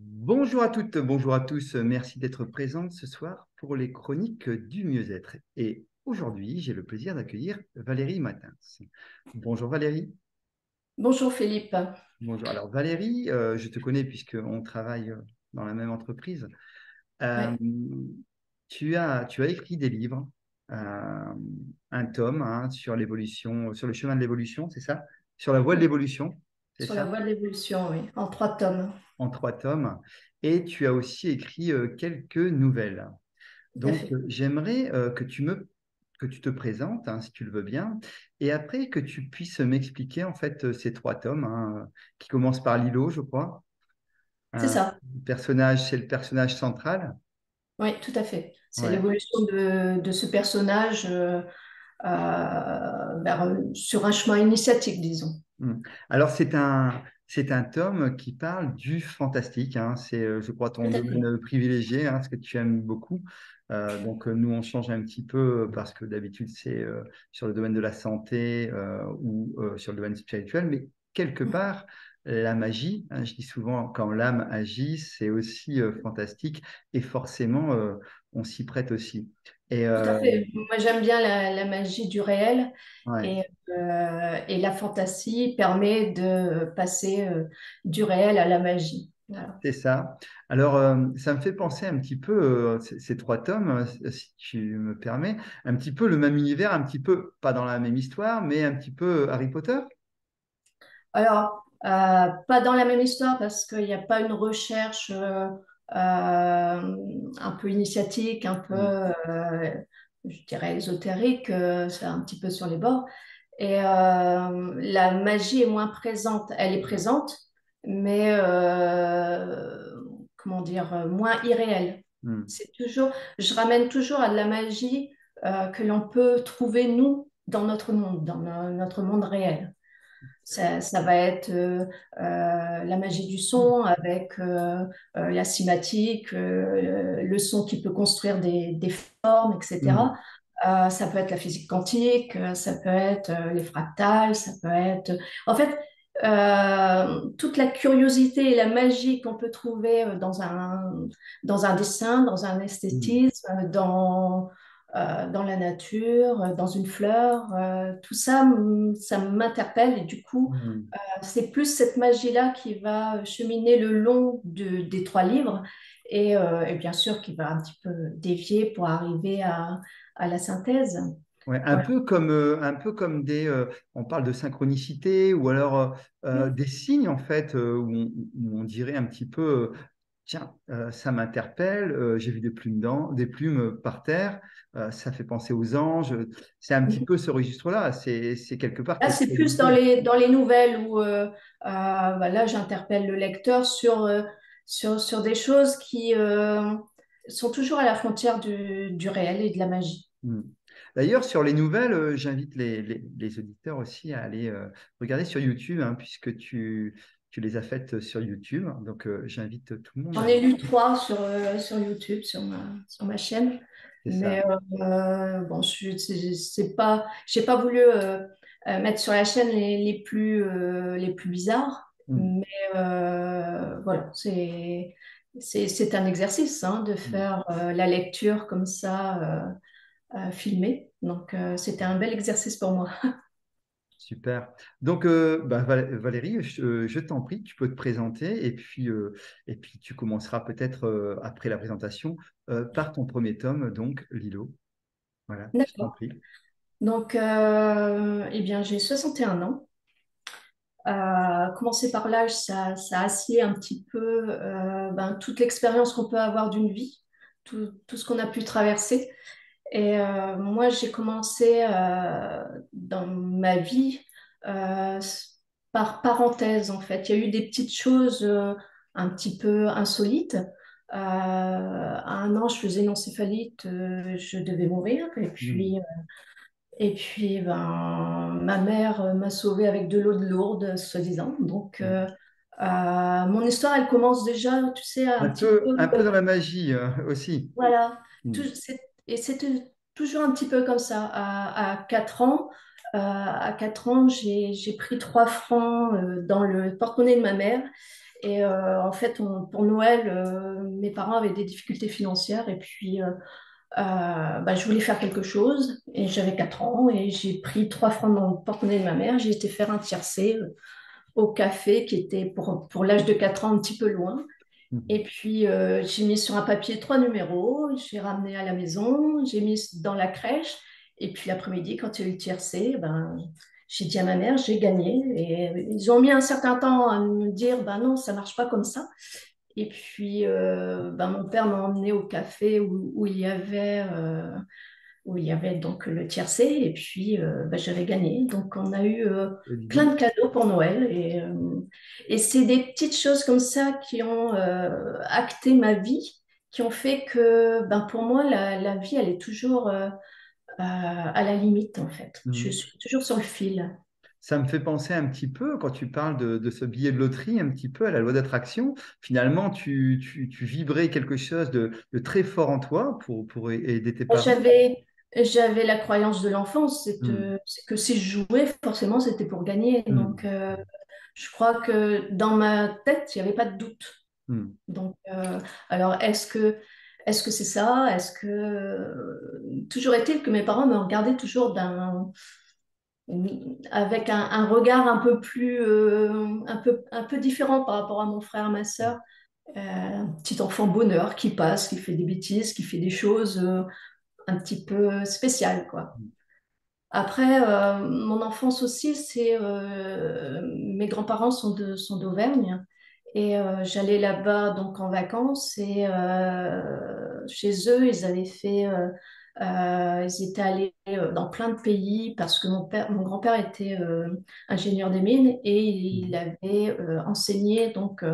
Bonjour à toutes, bonjour à tous. Merci d'être présentes ce soir pour les chroniques du mieux-être. Et aujourd'hui, j'ai le plaisir d'accueillir Valérie Matins. Bonjour Valérie. Bonjour Philippe. Bonjour. Alors Valérie, je te connais puisqu'on travaille dans la même entreprise. Euh, Ouais, tu as écrit des livres, euh, un tome sur l'évolution, sur le chemin de l'évolution, c'est ça? Sur la voie de ouais. l'évolution, c'est Sur la ça? voie de l'évolution, oui, en 3 tomes. En 3 tomes. Et tu as aussi écrit quelques nouvelles. Tout à Donc, fait. j'aimerais que tu te présentes, si tu le veux bien, et après que tu puisses m'expliquer en fait ces 3 tomes, qui commencent par Lilo, je crois. C'est Un ça. personnage, c'est le personnage central. Oui, tout à fait. C'est Ouais. l'évolution de ce personnage sur un chemin initiatique, disons. Mm. Alors, c'est un tome qui parle du fantastique. C'est, je crois, ton Tout à fait. domaine privilégié, ce que tu aimes beaucoup. Donc, nous, on change un petit peu parce que d'habitude, c'est sur le domaine de la santé ou sur le domaine spirituel. Mais quelque part, la magie, je dis souvent, quand l'âme agit, c'est aussi fantastique et forcément, on s'y prête aussi. Et Tout à fait. Moi, j'aime bien la magie du réel ouais. et la fantasy permet de passer du réel à la magie. Voilà. C'est ça. Alors, ça me fait penser un petit peu, ces 3 tomes, si tu me permets, un petit peu le même univers, un petit peu, pas dans la même histoire, mais un petit peu Harry Potter. Alors, pas dans la même histoire parce qu'il n'y a pas une recherche un peu initiatique, un peu, Mm. je dirais, ésotérique, c'est un petit peu sur les bords. Et la magie est moins présente. Elle est présente, mais comment dire, moins irréelle. Mm. C'est toujours, je ramène toujours à de la magie que l'on peut trouver, nous, dans notre monde, dans notre monde réel. Ça va être la magie du son avec la cinématique, le son qui peut construire des formes, etc. Mm. Ça peut être la physique quantique, ça peut être les fractales, ça peut être... En fait, toute la curiosité et la magie qu'on peut trouver dans un dessin, dans un Mm. esthétisme, dans la nature, dans une fleur, tout ça, ça m'interpelle et du coup, Mm. c'est plus cette magie-là qui va cheminer le long des 3 livres et bien sûr qui va un petit peu dévier pour arriver à la synthèse. Ouais, Voilà. un peu comme on parle de synchronicité ou alors des signes en fait où on dirait un petit peu, tiens, ça m'interpelle, j'ai vu des plumes par terre, ça fait penser aux anges. C'est un petit peu ce registre-là. C'est quelque part Là, quelque c'est chose plus de beau. dans les nouvelles où là, j'interpelle le lecteur sur des choses qui sont toujours à la frontière du réel et de la magie. Hmm. D'ailleurs, sur les nouvelles, j'invite les auditeurs aussi à aller regarder sur YouTube, puisque tu les as faites sur YouTube. Donc, j'invite tout le monde à J'en ai aller. lu 3 sur YouTube, sur ma chaîne. C'est ça. Mais bon, j'ai pas voulu mettre sur la chaîne les plus bizarres. Hmm. Mais voilà, c'est un exercice hein, de Hmm. faire la lecture comme ça, filmée. Donc, c'était un bel exercice pour moi. Super. Donc, Valérie, je t'en prie, tu peux te présenter et puis tu commenceras peut-être après la présentation par ton premier tome, donc Lilo. Voilà, je t'en D'accord. prie. Donc, eh bien, j'ai 61 ans. Commencer par l'âge, ça assied un petit peu toute l'expérience qu'on peut avoir d'une vie, tout ce qu'on a pu traverser. Et moi, j'ai commencé dans ma vie euh, par parenthèse, en fait. Il y a eu des petites choses un petit peu insolites. À 1 an, je faisais une encéphalite, je devais mourir. Hmm. Et puis ma mère m'a sauvée avec de l'eau de Lourdes, soi-disant. Donc, Hmm. mon histoire, elle commence déjà, tu sais, un petit peu, Un peu dans la magie aussi. voilà. Hmm. Et c'était toujours un petit peu comme ça. À 4 ans, j'ai pris 3 francs dans le porte-monnaie de ma mère Et en fait, pour Noël, mes parents avaient des difficultés financières et puis bah, je voulais faire quelque chose et j'avais 4 ans et j'ai pris 3 francs dans le porte-monnaie de ma mère. J'ai été faire un tiercé au café qui était pour l'âge de 4 ans un petit peu loin. Mhm. Et puis j'ai mis sur un papier 3 numéros, j'ai ramené à la maison, j'ai mis dans la crèche. Et puis l'après-midi, quand il y a eu le tiercé, ben, j'ai dit à ma mère, j'ai gagné. Et ils ont mis un certain temps à me dire, ben non, ça marche pas comme ça. Et puis, ben, mon père m'a emmené au café où il y avait donc le tiercé, et puis ben, j'avais gagné. Donc, on a eu Dis plein donc. de cadeaux pour Noël. Et c'est des petites choses comme ça qui ont acté ma vie, qui ont fait que ben, pour moi, la vie, elle est toujours à la limite, en fait. Je Mhm. suis toujours sur le fil. Ça me fait penser un petit peu, quand tu parles de ce billet de loterie, un petit peu à la loi d'attraction. Finalement, tu vibrais quelque chose de très fort en toi pour aider tes parents. J'avais la croyance de l'enfance, Mhm. c'est que si je jouais, forcément, c'était pour gagner. Donc, Mhm. je crois que dans ma tête, il n'y avait pas de doute. Mhm. Donc, alors, est-ce que c'est ça? Toujours est-il que mes parents me regardaient toujours avec un regard un peu plus, un peu différent par rapport à mon frère, ma sœur. Un petit enfant bonheur qui passe, qui fait des bêtises, qui fait des choses un petit peu spéciales, quoi. Après, mon enfance aussi, mes grands-parents sont d'Auvergne et j'allais là-bas donc en vacances et chez eux, ils étaient allés dans plein de pays parce que mon grand-père était ingénieur des mines et il Mhm. avait enseigné donc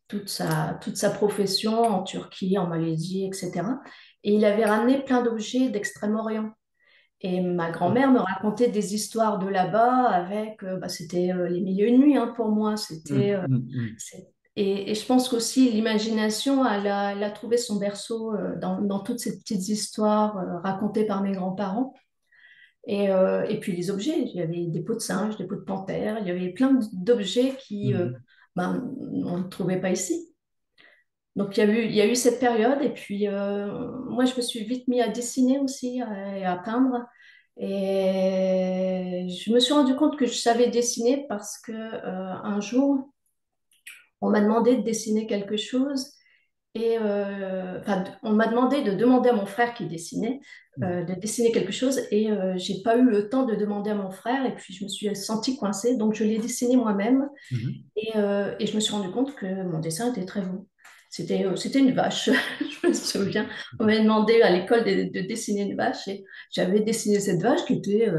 toute sa profession en Turquie, en Malaisie, etc. Et il avait ramené plein d'objets d'Extrême-Orient. Et ma grand-mère me racontait des histoires de là-bas avec, bah, c'était les mille et une nuits hein, pour moi. Mhm. Mhm. Et je pense qu'aussi l'imagination, elle a trouvé son berceau dans toutes ces petites histoires racontées par mes grands-parents. Et puis les objets, il y avait des peaux de singe, des peaux de panthère, il y avait plein d'objets qui, Mhm. ben, on ne trouvait pas ici. Donc il y a eu cette période et puis moi je me suis vite mis à dessiner aussi et à peindre et je me suis rendu compte que je savais dessiner parce que un jour on m'a demandé de dessiner quelque chose et enfin on m'a demandé de demander à mon frère qui dessinait Mhm. de dessiner quelque chose et j'ai pas eu le temps de demander à mon frère et puis je me suis sentie coincée donc je l'ai dessiné moi-même Mhm. et je me suis rendu compte que mon dessin était très beau. C'était une vache, je me souviens. On m'avait demandé à l'école de dessiner une vache et j'avais dessiné cette vache qui était,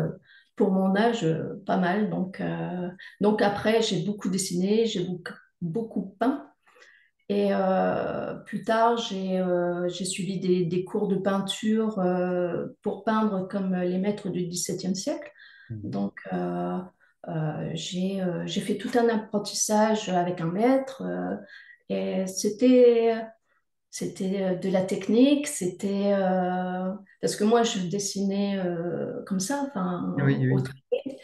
pour mon âge, pas mal. Donc après, j'ai beaucoup dessiné, j'ai beaucoup peint. Et plus tard, j'ai suivi des cours de peinture pour peindre comme les maîtres du XVIIe siècle. Mhm. Donc, j'ai fait tout un apprentissage avec un maître et c'était de la technique, parce que moi, je dessinais comme ça, Oui, enfin, au oui. trait.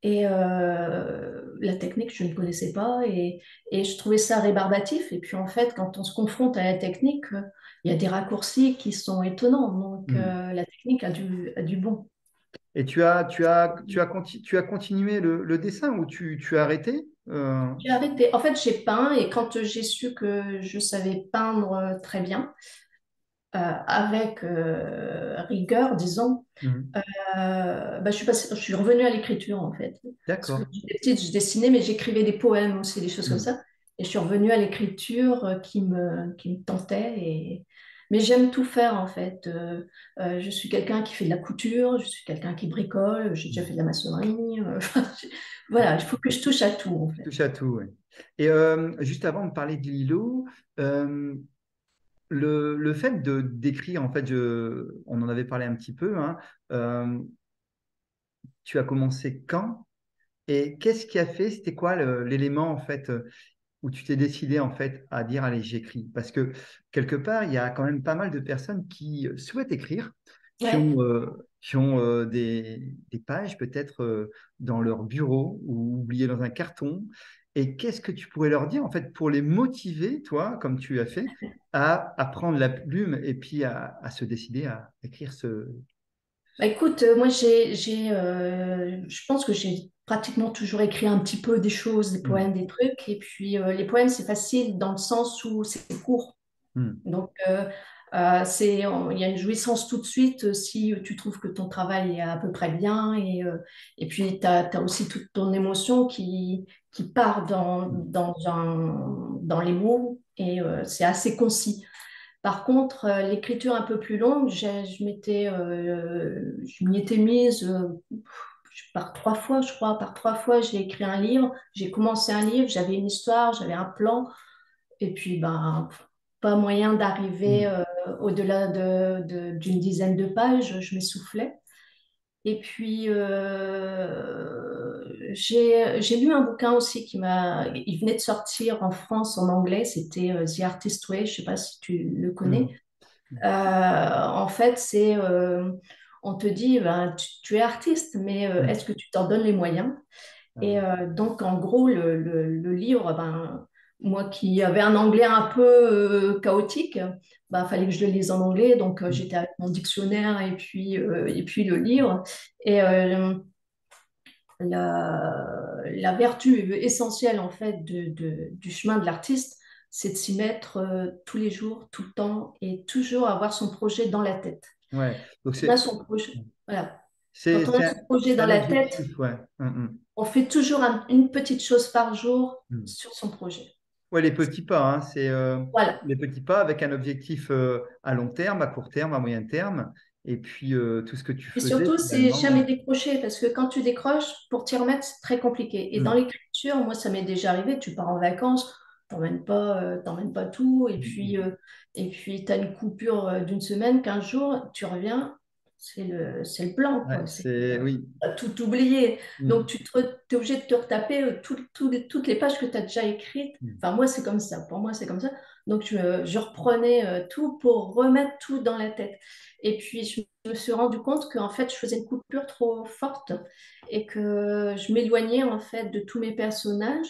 Et la technique, je ne connaissais pas et je trouvais ça rébarbatif. Et puis en fait, quand on se confronte à la technique, il y a des raccourcis qui sont étonnants. Donc Mhm. la technique a du bon. Et tu as continué le dessin ou tu as arrêté? J'ai arrêté. En fait, j'ai peint et quand j'ai su que je savais peindre très bien, avec rigueur, disons, Mhm. bah, je suis revenue à l'écriture en fait. Parce que D'accord. j'étais petite, je dessinais, mais j'écrivais des poèmes aussi, des choses comme Mhm. ça. Et je suis revenue à l'écriture qui me tentait. Mais j'aime tout faire en fait. Je suis quelqu'un qui fait de la couture, je suis quelqu'un qui bricole, j'ai déjà fait de la maçonnerie. Voilà, il faut que je touche à tout en fait. Touche à tout, ouais. Et juste avant de parler de Lilo, euh, le fait de d'écrire, en fait, on en avait parlé un petit peu, hein, euh, tu as commencé quand? Et qu'est-ce qui a fait, c'était quoi l'élément, en fait, où tu t'es décidé, en fait, à dire, allez, j'écris? Parce que, quelque part, il y a quand même pas mal de personnes qui souhaitent écrire, Ouais. qui ont des pages, peut-être, dans leur bureau ou oubliées dans un carton. Et qu'est-ce que tu pourrais leur dire, en fait, pour les motiver, toi, comme tu as fait, à prendre la plume et puis à se décider à écrire ce... Bah, écoute, moi, je pense que j'ai pratiquement toujours écrit un petit peu des choses, des Hmm, poèmes, des trucs. Et puis, les poèmes, c'est facile dans le sens où c'est court. hmm, Donc, il y a une jouissance tout de suite si tu trouves que ton travail est à peu près bien. Et puis, tu as aussi toute ton émotion qui part hmm, dans les mots et c'est assez concis. Par contre, l'écriture un peu plus longue, je m'y étais mise par 3 fois, je crois. Par 3 fois, j'ai écrit un livre. J'ai commencé un livre, j'avais une histoire, j'avais un plan. Et puis, ben, pas moyen d'arriver hmm, au-delà d'une dizaine de pages. Je m'essoufflais. Et puis, j'ai lu un bouquin aussi il venait de sortir en France en anglais. C'était The Artist Way. Je ne sais pas si tu le connais. hmm, En fait, on te dit, ben, tu es artiste, mais hmm. est-ce que tu t'en donnes les moyens? Ah Et ouais. donc, en gros, le livre, ben, moi qui avais un anglais un peu chaotique, ben, fallait que je le lise en anglais. Donc, Hmm, j'étais avec mon dictionnaire et puis le livre. Et la vertu essentielle, en fait, du chemin de l'artiste, c'est de s'y mettre tous les jours, tout le temps, et toujours avoir son projet dans la tête. ouais. Donc, On a son projet, voilà. Quand on a son projet c'est dans un la tête, objectif, ouais. on fait toujours une petite chose par jour Hmm. sur son projet. Ouais, les petits pas, hein, c'est Voilà. les petits pas avec un objectif à long terme, à court terme, à moyen terme. Et puis, tout ce que tu Et faisais, surtout, c'est jamais finalement. décrocher parce que quand tu décroches, pour t'y remettre, c'est très compliqué. Et dans Hmm, l'écriture, moi, ça m'est déjà arrivé, tu pars en vacances, t'emmènes pas tout, hmm, hmm. et puis tu as une coupure d'une semaine, 15 jours, tu reviens, c'est le blanc, Ouais, quoi. oui. T'as tout oublié. Donc, Hmm, es obligé de te retaper toutes les pages que tu as déjà écrites. hmm, Enfin, moi, c'est comme ça. Pour moi, c'est comme ça. Donc, je reprenais tout pour remettre tout dans la tête. Et puis, je me suis rendu compte qu'en fait, je faisais une coupure trop forte et que je m'éloignais en fait de tous mes personnages.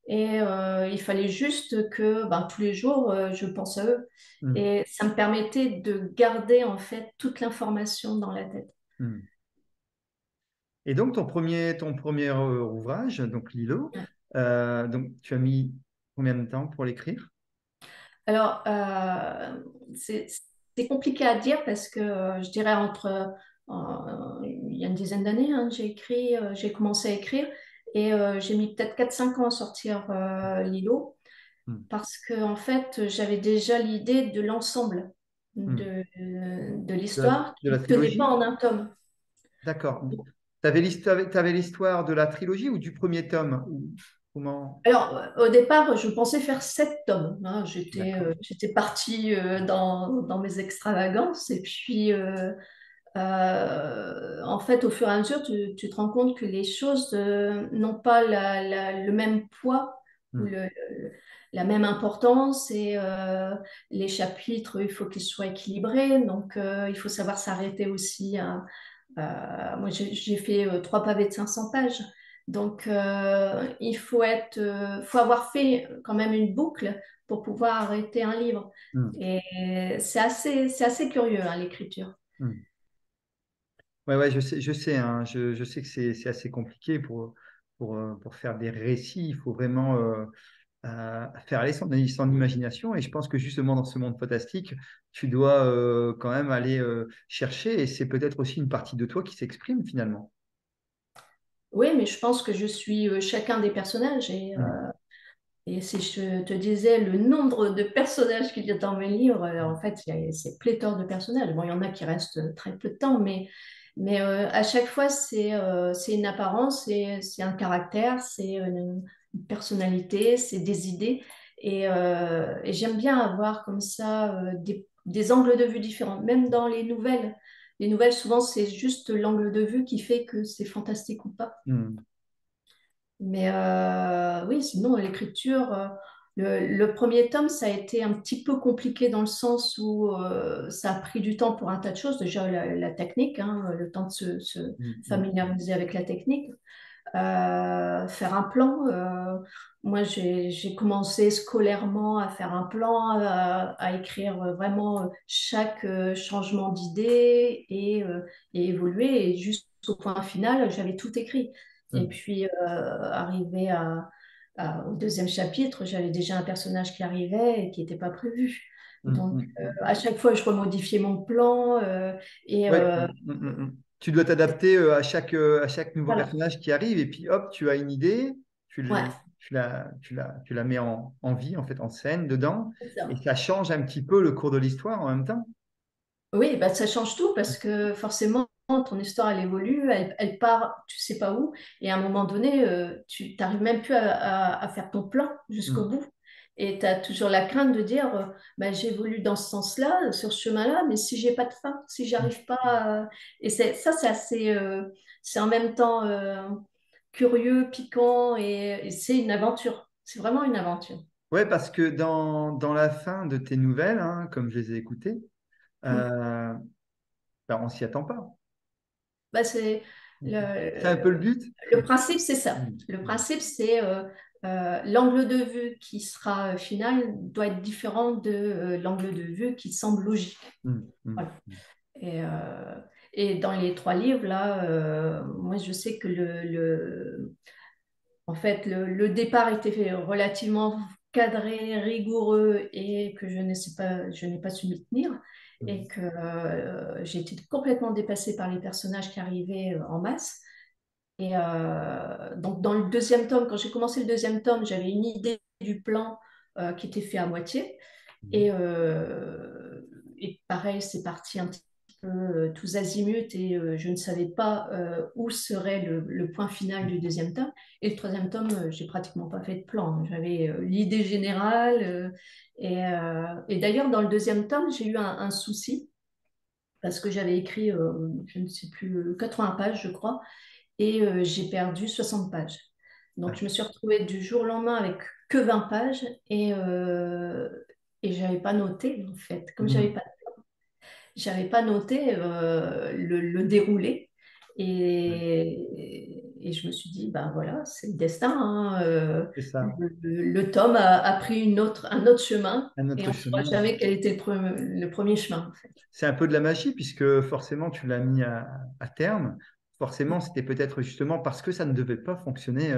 Et il fallait juste que ben, tous les jours, je pense à eux. hmm, Et ça me permettait de garder en fait toute l'information dans la tête. hmm. Et donc, ton premier ouvrage, donc Lilo, donc tu as mis combien de temps pour l'écrire? Alors, c'est compliqué à dire parce que je dirais il y a une dizaine d'années, hein, j'ai commencé à écrire et j'ai mis peut-être 4 5 ans à sortir Lilo Hmm, parce que en fait, j'avais déjà l'idée de l'ensemble hmm. de De la, l'histoire de qui la ne tenait pas trilogie? en un tome. D'accord. T'avais l'histoire de la trilogie ou du premier tome? Comment? Alors, au départ, je pensais faire 7 tomes, hein. D'accord. J'étais partie dans mes extravagances et puis en fait, au fur et à mesure, tu te rends compte que les choses n'ont pas le même poids ou Hmm, la même importance et les chapitres, il faut qu'ils soient équilibrés. Donc, il faut savoir s'arrêter aussi. Moi, j'ai fait 3 pavés de 500 pages. Donc, faut avoir fait quand même une boucle pour pouvoir arrêter un livre. hmm, Et c'est assez curieux, hein, l'écriture. hmm. Ouais, ouais, je sais, hein, je sais que c'est assez compliqué pour faire des récits. Il faut vraiment faire aller son imagination. Et je pense que justement, dans ce monde fantastique, tu dois quand même aller chercher. Et c'est peut-être aussi une partie de toi qui s'exprime finalement. Oui, mais je pense que je suis chacun des personnages. Hmm, Et si je te disais le nombre de personnages qu'il y a dans mes livres, en fait, c'est pléthore de personnages. Bon, il y en a qui restent très peu de temps, mais à chaque fois, c'est une apparence, c'est un caractère, c'est une personnalité, c'est des idées. Et j'aime bien avoir comme ça des angles de vue différents, même dans les nouvelles. Les nouvelles, souvent, c'est juste l'angle de vue qui fait que c'est fantastique ou pas. hmm, Mais oui, sinon, l'écriture, le premier tome, ça a été un petit peu compliqué dans le sens où ça a pris du temps pour un tas de choses. Déjà, la technique, hein, le temps de se hmm, hmm, familiariser avec la technique. faire un plan. Moi, j'ai commencé scolairement à faire un plan, à écrire vraiment chaque changement d'idée et évoluer. Et jusqu'au point final, j'avais tout écrit. Et Mm. puis, arrivé au deuxième chapitre, j'avais déjà un personnage qui arrivait et qui n'était pas prévu. Mm, Donc, mm, mm. à chaque fois, je remodifiais mon plan et Ouais. Tu dois t'adapter à chaque nouveau voilà. personnage qui arrive et puis hop, tu as une idée, Ouais, tu la mets en vie, en fait, en scène dedans c'est et ça. ça change un petit peu le cours de l'histoire en même temps. Oui, bah, ça change tout parce que forcément, ton histoire, elle évolue, elle part, tu sais pas où, et à un moment donné, tu n'arrives même plus à faire ton plan jusqu'au Mm. bout. Et tu as toujours la crainte de dire, bah, j'évolue dans ce sens-là, sur ce chemin-là, mais si j'ai pas de fin, si Mm. j'arrive pas Et ça, c'est assez... c'est en même temps curieux, piquant, et c'est une aventure. C'est vraiment une aventure. Ouais, parce que dans la fin de tes nouvelles, hein, comme je les ai écoutées, Mm. euh, ben, on s'y attend pas. Bah, c'est C'est un peu le le, but. le principe, c'est ça. Mm. Le Mm. principe, c'est l'angle de vue qui sera final doit être différent de l'angle de vue qui semble logique. Mm. Mm. Voilà. Et, euh, et dans les trois livres, là, moi, je sais que en fait, le départ était fait relativement cadré, rigoureux et que je n'ai pas su m'y tenir Mm. et que j'ai été complètement dépassée par les personnages qui arrivaient en masse. Et donc, dans le deuxième tome, quand j'ai commencé le deuxième tome, j'avais une idée du plan qui était fait à moitié. Mm. Et, euh, et pareil, c'est parti un petit peu tous azimuts et je ne savais pas où serait le point final du deuxième tome. Et le troisième tome, j'ai pratiquement pas fait de plan. J'avais l'idée générale. Et d'ailleurs, dans le deuxième tome, j'ai eu un souci parce que j'avais écrit, je ne sais plus, 80 pages, je crois, et j'ai perdu 60 pages. Donc, Ah, je me suis retrouvée du jour au lendemain avec que 20 pages et j'avais pas noté, en fait. Comme mm. j'avais pas noté le déroulé. Ouais, Et je me suis dit, ben voilà, c'est le destin, hein, c'est ça. le tome a pris un autre chemin Un et autre on ne saura chemin. jamais quel était le premier chemin, en fait. C'est un peu de la magie puisque forcément tu l'as mis à terme. Forcément, c'était peut-être justement parce que ça ne devait pas fonctionner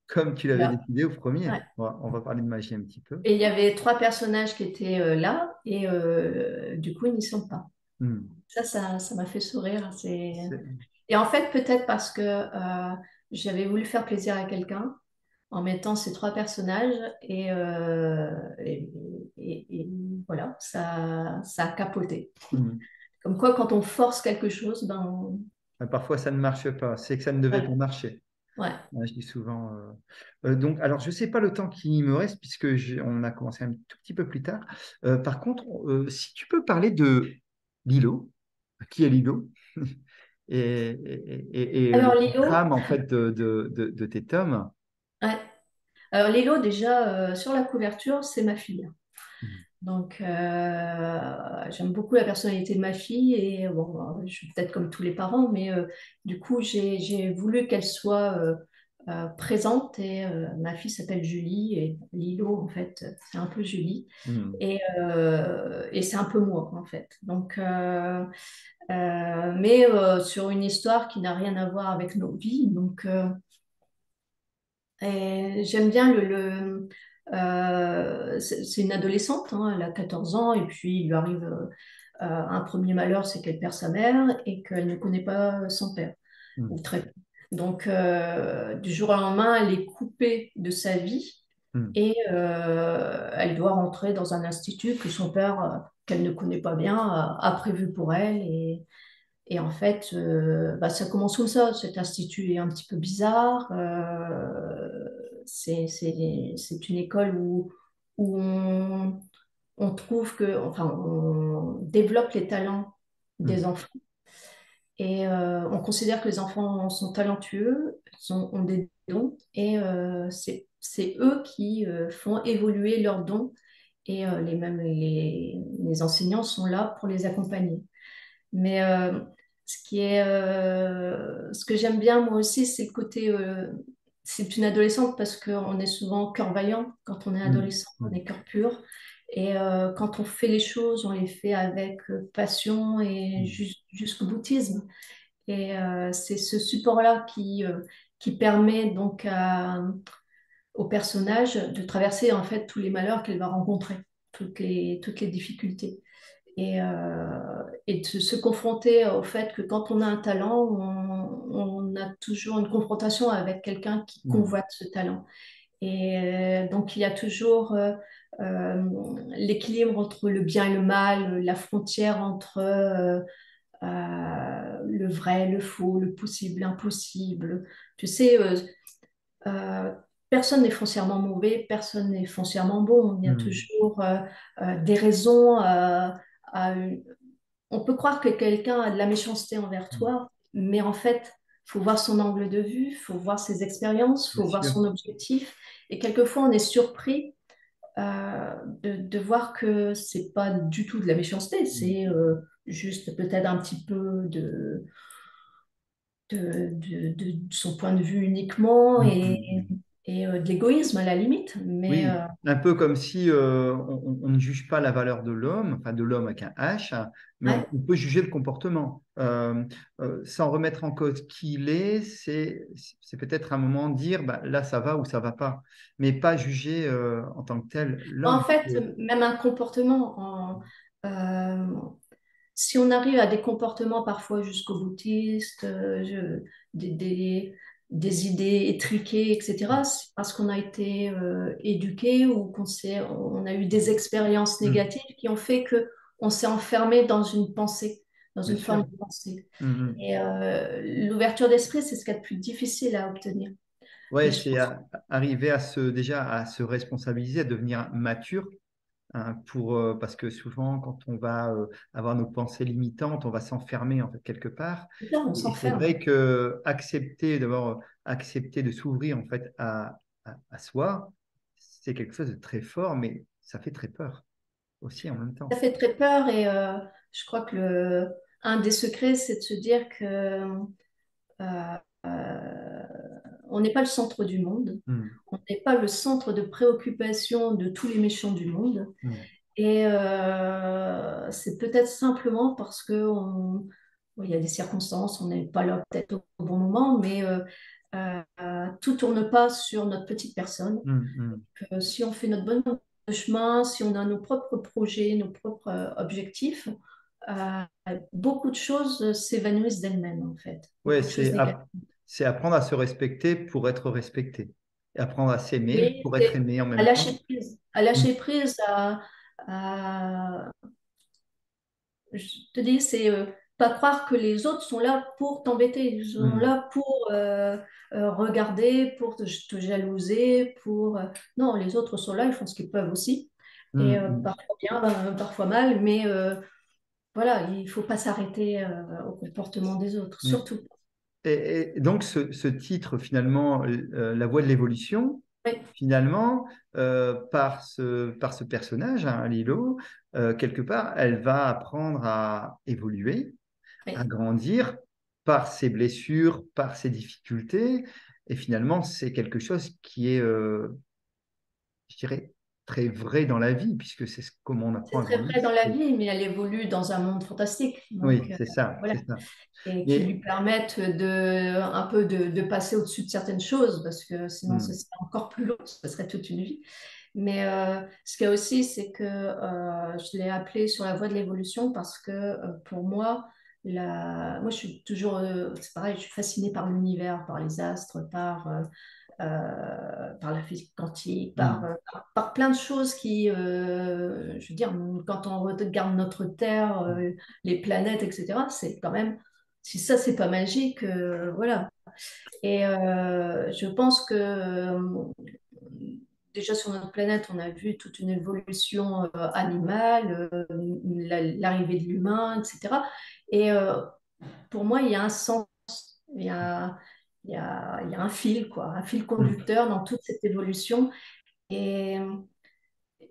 comme tu l'avais Voilà. décidé au premier. Ouais. On va parler de magie un petit peu. Et il y avait trois personnages qui étaient là et du coup, ils n'y sont pas. Hmm. Ça m'a fait sourire. C'est- Et en fait, peut-être parce que j'avais voulu faire plaisir à quelqu'un en mettant ces trois personnages et voilà, ça a capoté. hmm. Comme quoi, quand on force quelque chose, ben, Parfois, ça ne marche pas. C'est que ça ne devait pas voilà. marcher. Ouais. Ouais, je dis souvent. Donc, alors, je ne sais pas le temps qui me reste puisque on a commencé un tout petit peu plus tard. Par contre, si tu peux parler de Lilo, qui est Lilo, et Alors, le Lilo, trame en fait de tes tomes. ouais. Alors, Lilo, déjà, sur la couverture, c'est ma fille. Mhm. Donc, j'aime beaucoup la personnalité de ma fille et bon, je suis peut-être comme tous les parents, mais du coup, j'ai voulu qu'elle soit présente et ma fille s'appelle Julie et Lilo, en fait, c'est un peu Julie Mhm. et c'est un peu moi, en fait. Donc, mais sur une histoire qui n'a rien à voir avec nos vies. Donc, et j'aime bien c'est une adolescente, hein, elle a 14 ans, et puis il lui arrive un premier malheur, c'est qu'elle perd sa mère et qu'elle ne connaît pas son père, ou Mhm. très peu. Donc, du jour au lendemain, elle est coupée de sa vie Mhm. et elle doit rentrer dans un institut que son père, qu'elle ne connaît pas bien, a prévu pour elle. Et en fait, bah, ça commence comme ça. Cet institut est un petit peu bizarre. C'est une école où on trouve que, enfin, on développe les talents des Mhm. enfants. Et on considère que les enfants sont talentueux, ont des dons. Et c'est eux qui font évoluer leurs dons. Et les enseignants sont là pour les accompagner. Mais Ce que j'aime bien moi aussi, c'est le côté, c'est une adolescente parce qu'on est souvent cœur vaillant quand on est Mm, adolescent, on mm, est cœur pur. Et quand on fait les choses, on les fait avec passion et mm, jusqu'au boutisme. Et c'est ce support-là qui permet donc au personnage de traverser en fait tous les malheurs qu'elle va rencontrer, toutes les difficultés. Et de se confronter au fait que quand on a un talent, on a toujours une confrontation avec quelqu'un qui mm, convoite ce talent. Et donc il y a toujours euh, l'équilibre entre le bien et le mal, la frontière entre le vrai, le faux, le possible, l'impossible. Tu sais, euh, personne n'est foncièrement mauvais, personne n'est foncièrement bon. Il y a mm, toujours des raisons. On peut croire que quelqu'un a de la méchanceté envers mm. toi, mais en fait, il faut voir son angle de vue, il faut voir ses expériences, il Bien faut voir sûr. son objectif. Et quelquefois, on est surpris de voir que c'est pas du tout de la méchanceté, Mm, c'est juste peut-être un petit peu de son point de vue uniquement mm, mm, mm. et de l'égoïsme à la limite. Mais Oui, un peu comme si on ne juge pas la valeur de l'homme, enfin de l'homme avec un H, hein, mais ouais. on peut juger le comportement. Sans remettre en cause qui il est, c'est peut-être un moment de dire bah, là ça va ou ça va pas, mais pas juger en tant que tel En l'homme. fait, même un comportement, si on arrive à des comportements parfois jusqu'au boutiste, des, des- des idées étriquées, etc., c'est parce qu'on a été éduqué ou on a eu des expériences Mm, négatives qui ont fait que on s'est enfermé dans une pensée, dans bien une forme sûr. de pensée. Mm, mm. Et l'ouverture d'esprit, c'est ce qu'il y a de plus difficile à obtenir. Ouais, Et je c'est pense arriver déjà à se responsabiliser, à devenir mature. Hein, parce que souvent, quand on va avoir nos pensées limitantes, on va s'enfermer en fait quelque part. que là, on Et c'est s'enferme. vrai que accepter de s'ouvrir en fait à soi, c'est quelque chose de très fort, mais ça fait très peur aussi en même Ça temps. fait très peur et je crois que un des secrets, c'est de se dire que euh, euh, on n'est pas le centre du monde, Hmm, on n'est pas le centre de préoccupation de tous les méchants du monde. hmm, Et c'est peut-être simplement parce que bon, il y a des circonstances, on n'est pas là peut-être au bon moment, mais tout tourne pas sur notre petite personne. hmm, hmm. Si on fait notre bon chemin, si on a nos propres projets, nos propres objectifs, euh, beaucoup de choses s'évanouissent d'elles-mêmes, en fait. Ouais, Beaucoup de choses négatives. c'est apprendre à se respecter pour être respecté. Et apprendre à s'aimer Oui, pour être c'est aimé en à même lâcher temps. prise. À Hmm, lâcher prise, je te dis, c'est pas croire que les autres sont là pour t'embêter. Ils sont hmm, là pour regarder, pour te jalouser, pour... Non, les autres sont là, ils font ce qu'ils peuvent aussi. hmm, Et hmm. parfois bien, parfois mal, mais voilà, il faut pas s'arrêter au comportement des autres, Hmm. surtout. Et donc, ce titre, finalement, La voie de l'évolution, Oui, finalement, par ce personnage, hein, Lilo, quelque part, elle va apprendre à évoluer, à oui. grandir par ses blessures, par ses difficultés. Et finalement, c'est quelque chose qui est, je dirais, très vrai dans la vie, puisque c'est comment on apprend C'est à très grandir. vrai dans la vie, mais elle évolue dans un monde fantastique. Donc, Oui, c'est ça, voilà. c'est ça. Et qui lui Mais, permettent un peu de passer au-dessus de certaines choses, parce que sinon ce hmm, serait encore plus long, ce serait toute une vie. Mais ce qu'il y a aussi, c'est que je l'ai appelé sur la voie de l'évolution parce que pour moi, moi je suis toujours, c'est pareil, je suis fascinée par l'univers, par les astres, par la physique quantique, hmm, par plein de choses qui, je veux dire, quand on regarde notre Terre, les planètes, etc., c'est quand même, si ça, c'est pas magique, voilà. Et je pense que déjà sur notre planète, on a vu toute une évolution animale, l'arrivée de l'humain, etc. Et pour moi, il y a un sens, il y a, il y a un fil, quoi, un fil hmm. conducteur dans toute cette évolution. Et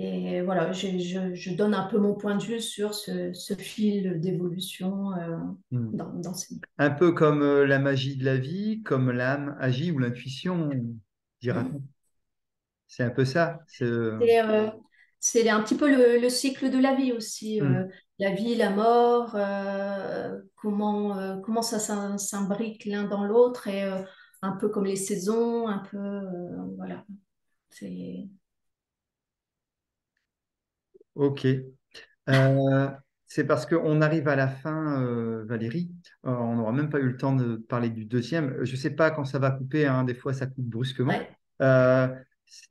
Et voilà, je donne un peu mon point de vue sur ce fil d'évolution Hmm. dans ces livres. Un peu comme la magie de la vie, comme l'âme agit ou l'intuition, dira-t-on. C'est un peu ça. C'est un petit peu le cycle de la vie aussi. Hmm. La vie, la mort, comment ça s'imbrique l'un dans l'autre et un peu comme les saisons, un peu, voilà. C'est... Ok. Euh, c'est parce qu'on arrive à la fin, Valérie. On n'aura même pas eu le temps de parler du deuxième. Je ne sais pas quand ça va couper, hein, des fois ça coupe brusquement. Ouais, Euh,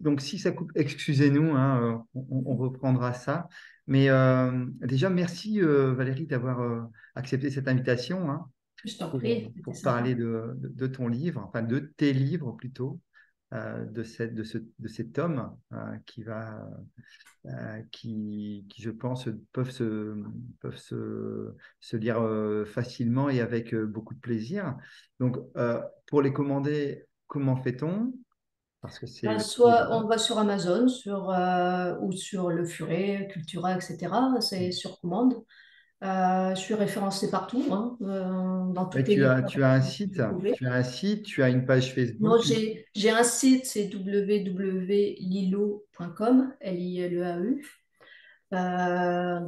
donc si ça coupe, excusez-nous, hein, on reprendra ça. Mais déjà, merci Valérie d'avoir accepté cette invitation, hein, je t'en prie, c'était pour sympa. parler de ton livre, enfin de tes livres plutôt, de cet homme qui, je pense, peuvent se lire facilement et avec beaucoup de plaisir. Donc, pour les commander, comment fait-on? Parce que c'est Ben, le soit on va sur Amazon ou sur Le Furet, Cultura, etc. C'est sur commande. Je suis référencée partout, hein, dans Mais toutes les tu as librairies un que site, vous pouvez. tu as une page Non, Facebook. j'ai un site, c'est www.lilo.com, Lileau,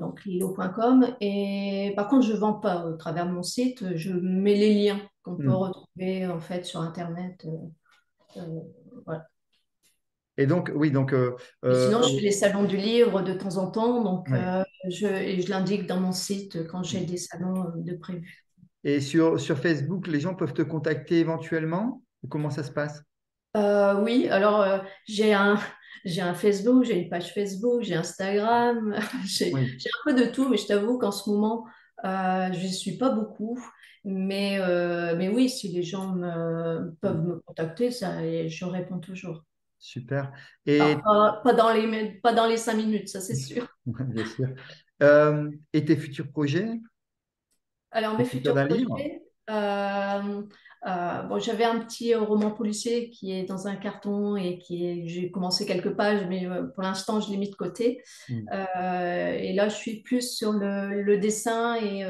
donc lilo.com. Et par contre, je ne vends pas au travers de mon site, je mets les liens qu'on peut Hmm. retrouver en fait sur Internet. Voilà. Et donc, oui, donc, Et sinon, je euh, fais les salons du livre de temps en temps, donc ouais. et je l'indique dans mon site quand j'ai Hmm. des salons de prévus. Et sur Facebook, les gens peuvent te contacter éventuellement? Ou comment ça se passe? Oui, alors j'ai un Facebook, j'ai une page Facebook, j'ai Instagram, Oui. j'ai un peu de tout, mais je t'avoue qu'en ce moment, je ne suis pas beaucoup. Mais oui, si les gens peuvent Hmm. me contacter, ça, et je réponds toujours. Super. Alors, Et pas dans les 5 minutes, ça c'est sûr. bien sûr. Et tes futurs projets, Alors, tes mes futurs futurs d'un livre? projets, bon, j'avais un petit roman policier qui est dans un carton et j'ai commencé quelques pages, mais pour l'instant, je l'ai mis de côté. Hmm. Et là, je suis plus sur le dessin et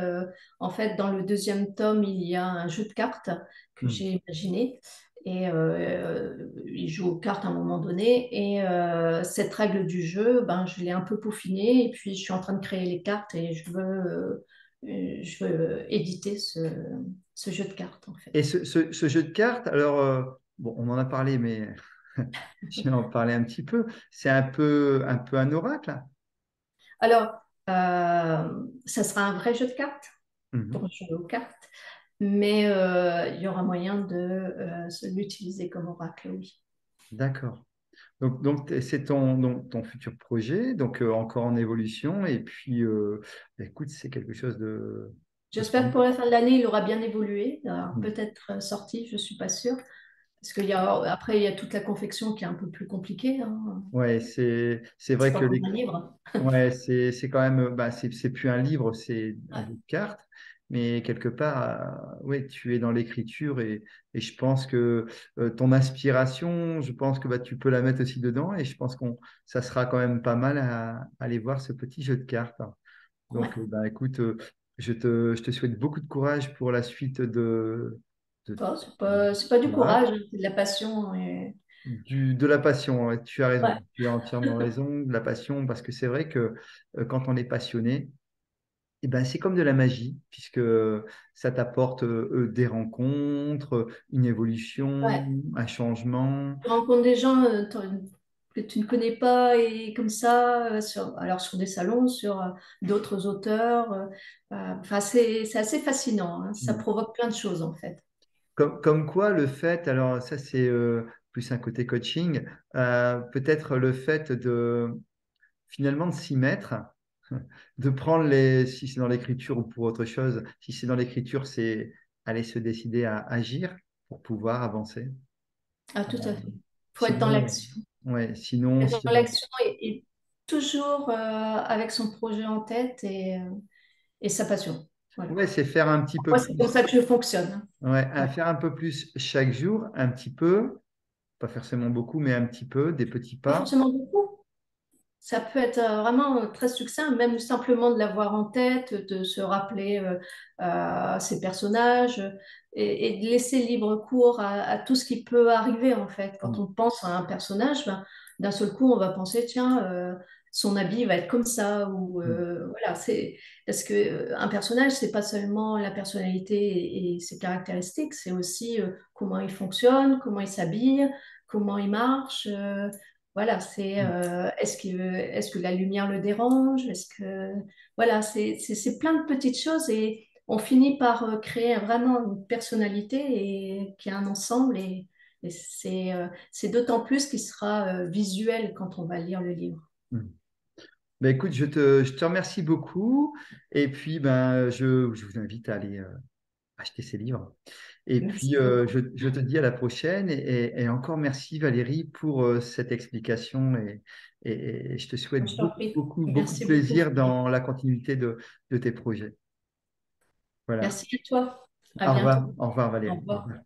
en fait, dans le deuxième tome, il y a un jeu de cartes que Hmm. j'ai imaginé. Et il joue aux cartes à un moment donné. Et cette règle du jeu, ben, je l'ai un peu peaufinée. Et puis, je suis en train de créer les cartes et je veux éditer ce jeu de cartes, en fait. Et ce jeu de cartes, alors, bon, on en a parlé, mais je vais en parler un petit peu. C'est un peu un oracle, là. Alors, ça sera un vrai jeu de cartes Mhm. pour jouer aux cartes, mais il y aura moyen de l'utiliser comme oracle, oui. D'accord. Donc c'est ton futur projet, donc encore en évolution. Et puis, écoute, c'est quelque chose de J'espère que pour formidable. la fin de l'année, il aura bien évolué. Alors, Hmm. peut-être sorti, je ne suis pas sûre. Parce après, il y a toute la confection qui est un peu plus compliquée, hein. Ouais, c'est C'est vrai pas que comme un livre. ouais, c'est quand même, bah, c'est plus un livre, c'est un Ouais, jeu de cartes, mais quelque part, ouais, tu es dans l'écriture et je pense que ton inspiration, je pense que bah, tu peux la mettre aussi dedans et je pense ça sera quand même pas mal à aller voir ce petit jeu de cartes. ouais. Donc, bah, écoute, je te souhaite beaucoup de courage pour la suite de, Oh, c'est pas du voilà, courage, hein, c'est de la passion. de la passion. Ouais, tu as raison, Ouais, tu as entièrement raison, de la passion, parce que c'est vrai que quand on est passionné, eh ben, c'est comme de la magie, puisque ça t'apporte des rencontres, une évolution, ouais. un changement. Tu rencontres des gens que tu ne connais pas et comme ça, alors sur des salons, sur d'autres auteurs. Enfin, c'est assez fascinant, hein. Ça provoque plein de choses en fait. Comme quoi, le fait, alors ça c'est plus un côté coaching, peut-être le fait de finalement de s'y mettre, de prendre si c'est dans l'écriture ou pour autre chose, si c'est dans l'écriture, c'est aller se décider à agir pour pouvoir avancer. Ah, tout à fait. Il faut être dans Sinon, l'action. ouais, sinon, Être si dans on, l'action et toujours avec son projet en tête et sa passion. Voilà. ouais, c'est faire un petit peu Moi, c'est comme plus, ça que je fonctionne, hein. ouais, à Ouais. faire un peu plus chaque jour, un petit peu, pas forcément beaucoup, mais un petit peu, des petits Pas pas. forcément beaucoup. ça peut être vraiment très succinct, même simplement de l'avoir en tête, de se rappeler ces personnages et de laisser libre cours à tout ce qui peut arriver en fait. Quand Mm. on pense à un personnage, ben, d'un seul coup, on va penser, tiens, son habit va être comme ça, ou Mm. voilà, c'est parce que un personnage, c'est pas seulement la personnalité et ses caractéristiques, c'est aussi comment il fonctionne, comment il s'habille, comment il marche. Voilà, c'est Mm. est-ce que la lumière le dérange? Est-ce que voilà, c'est plein de petites choses et on finit par créer vraiment une personnalité et qui a un ensemble et c'est d'autant plus qu'il sera visuel quand on va lire le livre. Mm. Ben, écoute, je te remercie beaucoup. Et puis, je vous invite à aller acheter ces livres. Et puis, Merci beaucoup. je te dis à la prochaine. Et encore merci, Valérie, pour cette explication. Et je te souhaite Je t'en beaucoup, prie. beaucoup, beaucoup de Merci beaucoup. plaisir dans la continuité de tes projets. Voilà. Merci à toi. À Au bientôt. revoir. Au revoir, Au Valérie. Au revoir. revoir.